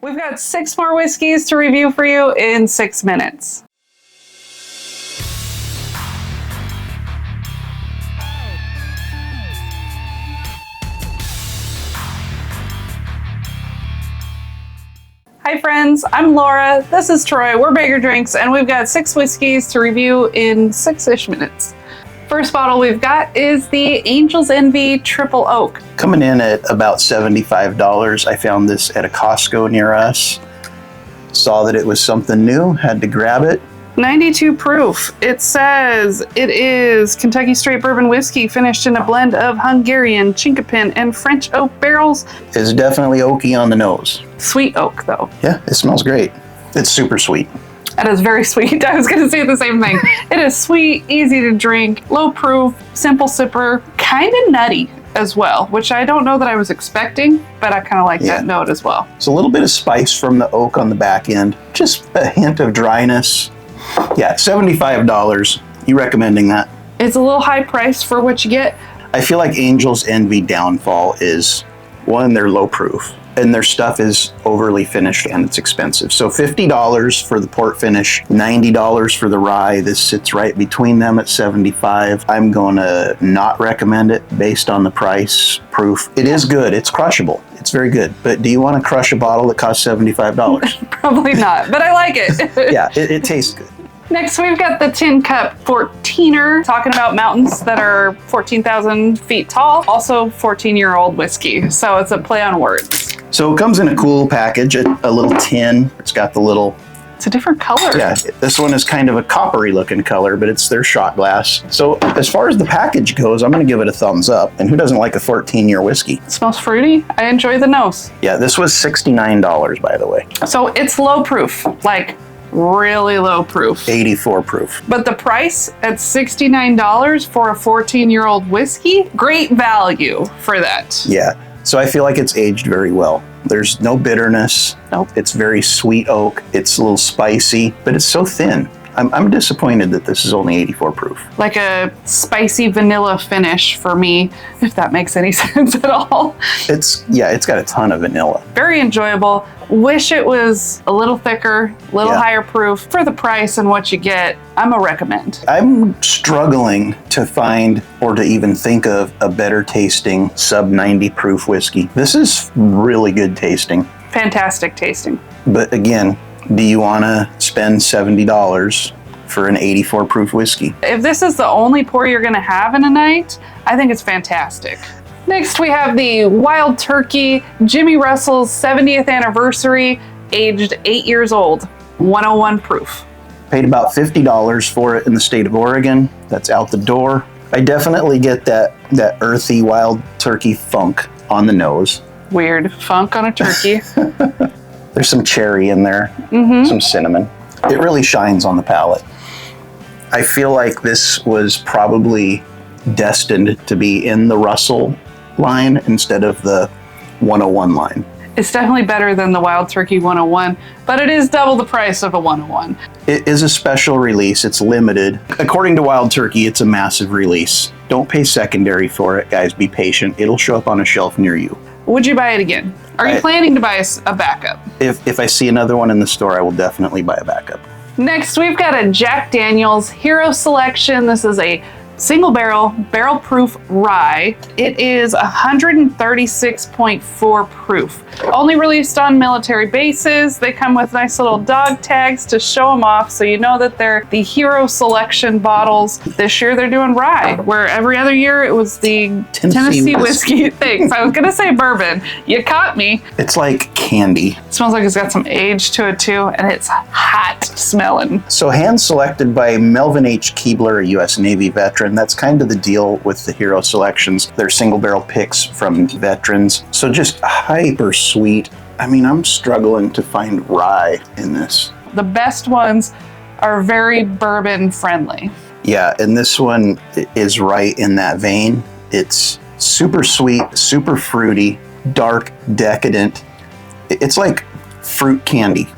We've got 6 more whiskeys to review for you in 6 minutes. Hi friends, I'm Laura, this is Troy, we're Baker Drinks, and we've got 6 whiskeys to review in 6-ish minutes. First bottle we've got is the Angel's Envy Triple Oak. Coming in at about $75. I found this at a Costco near us. Saw that it was something new, had to grab it. 92 proof. It says it is Kentucky Straight Bourbon Whiskey finished in a blend of Hungarian, Chinkapin, and French oak barrels. It's definitely oaky on the nose. Sweet oak though. Yeah, it smells great. It's super sweet. That is very sweet. I was going to say the same thing. It is sweet, easy to drink, low proof, simple sipper, kind of nutty as well, which I don't know that I was expecting, but I kind of like that note as well. It's a little bit of spice from the oak on the back end, just a hint of dryness. Yeah, $75. You recommending that? It's a little high priced for what you get. I feel like Angel's Envy downfall is, one, they're low proof, and their stuff is overly finished and it's expensive. So $50 for the port finish, $90 for the rye. This sits right between them at $75. I'm going to not recommend it based on the price proof. It is good. It's crushable. It's very good. But do you want to crush a bottle that costs $75? Probably not, but I like it. Yeah, it tastes good. Next, we've got the Tin Cup 14er, talking about mountains that are 14,000 feet tall, also 14-year-old whiskey. So it's a play on words. So it comes in a cool package, a little tin. It's got the little... It's a different color. Yeah, this one is kind of a coppery looking color, but it's their shot glass. So as far as the package goes, I'm going to give it a thumbs up. And who doesn't like a 14-year whiskey? It smells fruity. I enjoy the nose. Yeah, this was $69, by the way. So it's low proof, like really low proof. 84 proof. But the price at $69 for a 14-year-old whiskey, great value for that. Yeah, so I feel like it's aged very well. There's no bitterness. Nope. It's very sweet oak. It's a little spicy, but it's so thin. I'm disappointed that this is only 84 proof. Like a spicy vanilla finish for me, if that makes any sense at all. It's got a ton of vanilla. Very enjoyable. Wish it was a little thicker, a little higher proof. For the price and what you get, I'm a recommend. I'm struggling to find or to even think of a better tasting sub 90 proof whiskey. This is really good tasting. Fantastic tasting. But again, do you want to spend $70 for an 84 proof whiskey? If this is the only pour you're going to have in a night, I think it's fantastic. Next, we have the Wild Turkey Jimmy Russell's 70th anniversary, aged 8 years old, 101 proof. Paid about $50 for it in the state of Oregon. That's out the door. I definitely get that earthy Wild Turkey funk on the nose. Weird funk on a turkey. There's some cherry in there, some cinnamon. It really shines on the palate. I feel like this was probably destined to be in the Russell line instead of the 101 line. It's definitely better than the Wild Turkey 101, but it is double the price of a 101. It is a special release. It's limited. According to Wild Turkey, it's a massive release. Don't pay secondary for it, guys. Be patient. It'll show up on a shelf near you. Would you buy it again? Are you planning to buy a backup? If I see another one in the store, I will definitely buy a backup. Next, we've got a Jack Daniel's Hero Selection. This is a single barrel proof rye. It is 136.4 proof. Only released on military bases. They come with nice little dog tags to show them off so you know that they're the Hero Selection bottles. This year they're doing rye, where every other year it was the Tennessee whiskey. Thanks. I was gonna say bourbon. You caught me. It's like candy. It smells like it's got some age to it too, and it's hot smelling. So hand selected by Melvin H. Keebler, a U.S. Navy veteran. That's kind of the deal with the Hero Selections. They're single barrel picks from veterans. So just hyper sweet. I mean, I'm struggling to find rye in this. The best ones are very bourbon friendly. Yeah, and this one is right in that vein. It's super sweet, super fruity, dark, decadent. It's like fruit candy.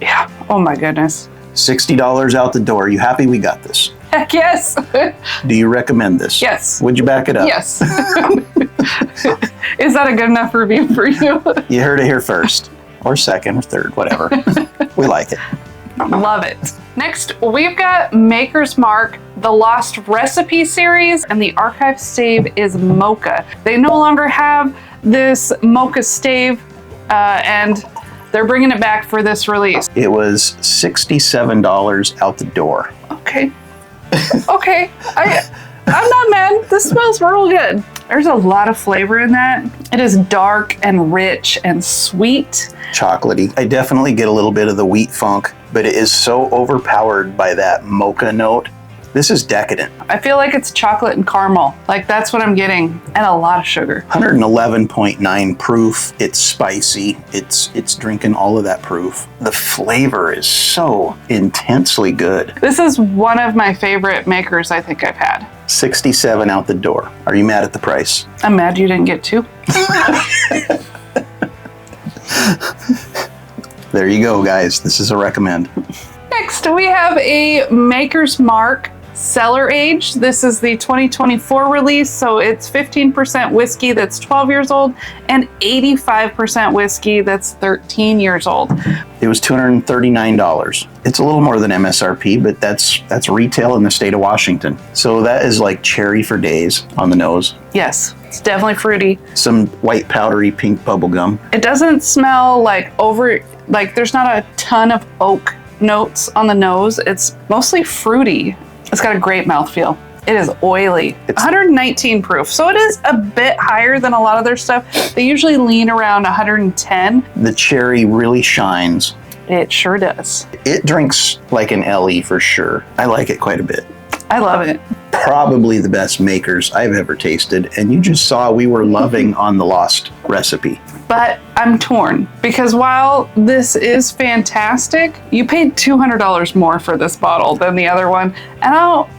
Yeah, oh my goodness. $60 out the door. You happy we got this? Heck yes. Do you recommend this? Yes. Would you back it up? Yes. Is that a good enough review for you? You heard it here first. or second or third, whatever. We like it. Love it. Next, we've got Maker's Mark, the Lost Recipe series, and the archive stave is mocha. They no longer have this mocha stave, and they're bringing it back for this release. It was $67 out the door. Okay. Okay. I'm not mad. This smells real good. There's a lot of flavor in that. It is dark and rich and sweet. Chocolatey. I definitely get a little bit of the wheat funk, but it is so overpowered by that mocha note. This is decadent. I feel like it's chocolate and caramel. Like that's what I'm getting, and a lot of sugar. 111.9 proof. It's spicy. It's drinking all of that proof. The flavor is so intensely good. This is one of my favorite makers I think I've had. 67 out the door. Are you mad at the price? I'm mad you didn't get two. There you go, guys. This is a recommend. Next, we have a Maker's Mark Cellar Age. This is the 2024 release, so it's 15% whiskey that's 12 years old and 85% whiskey that's 13 years old. It was $239. It's a little more than MSRP, but that's retail in the state of Washington. So that is like cherry for days on the nose. Yes, it's definitely fruity. Some white powdery pink bubble gum. It doesn't smell like there's not a ton of oak notes on the nose. It's mostly fruity. It's got a great mouthfeel. It is oily. It's 119 proof, so it is a bit higher than a lot of their stuff. They usually lean around 110. The cherry really shines. It sure does. It drinks like an LE for sure. I like it quite a bit. I love it. Probably the best makers I've ever tasted, and you just saw we were loving on the Lost Recipe. But I'm torn because while this is fantastic, you paid $200 more for this bottle than the other one, and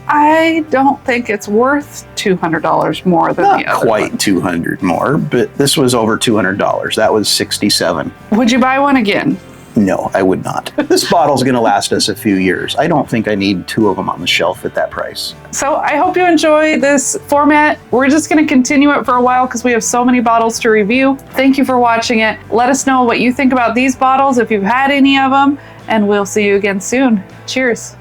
I don't think it's worth $200 more than the other one. Not quite 200 more, but this was over $200. That was 67. Would you buy one again? No, I would not. This bottle's going to last us a few years. I don't think I need two of them on the shelf at that price. So I hope you enjoy this format. We're just going to continue it for a while because we have so many bottles to review. Thank you for watching it. Let us know what you think about these bottles, if you've had any of them, and we'll see you again soon. Cheers.